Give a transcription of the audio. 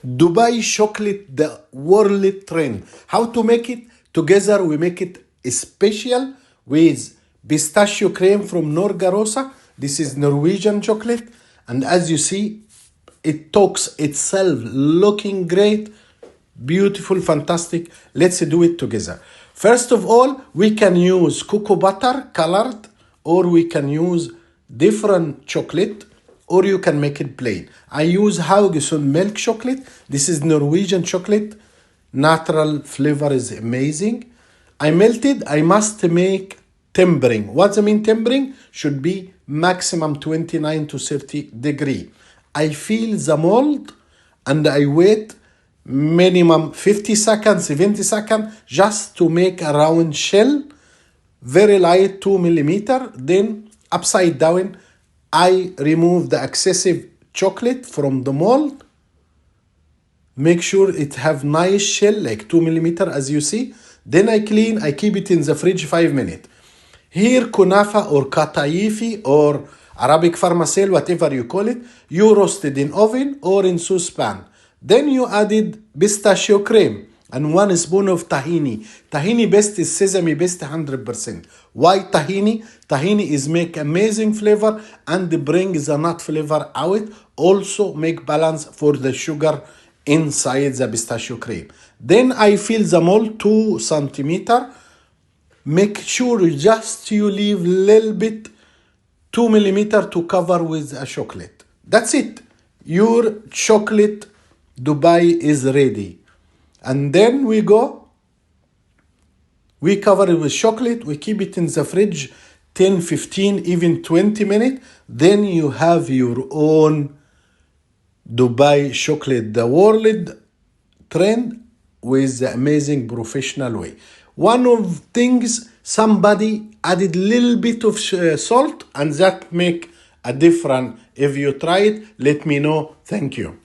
Dubai chocolate, the world trend. How to make it? Together we make it special with pistachio cream from Norgarosa. This is Norwegian chocolate. And as you see, it talks itself, looking great, beautiful, fantastic. Let's do it together. First of all, we can use cocoa butter colored, or we can use different chocolate, or you can make it plain. I use Haugesund milk chocolate. This is Norwegian chocolate. Natural flavor is amazing. I melted. I must make tempering. What's I mean tempering? Should be maximum 29 to 30 degree. I fill the mold and I wait minimum 50 seconds, 70 seconds, just to make a round shell, very light, 2 millimeter. Then upside down, I remove the excessive chocolate from the mold. Make sure it have nice shell, like 2 millimeter as you see. Then I clean, I keep it in the fridge 5 minutes. Here, kunafa or kataifi or Arabic farmacel, whatever you call it, you roasted in oven or in saucepan. Then you added pistachio cream and 1 spoon of tahini. Tahini best is sesame best 100%. Why tahini? Tahini is make amazing flavor and bring the nut flavor out. Also make balance for the sugar inside the pistachio cream. Then I fill the mold 2 centimeter. Make sure just you leave little bit 2 millimeter to cover with a chocolate. That's it. Your chocolate Dubai is ready. And then we cover it with chocolate. We keep it in the fridge 10, 15, even 20 minutes. Then you have your own Dubai chocolate, the world trend with the amazing professional way. One of things, somebody added little bit of salt and that make a difference. If you try it, let me know. Thank you.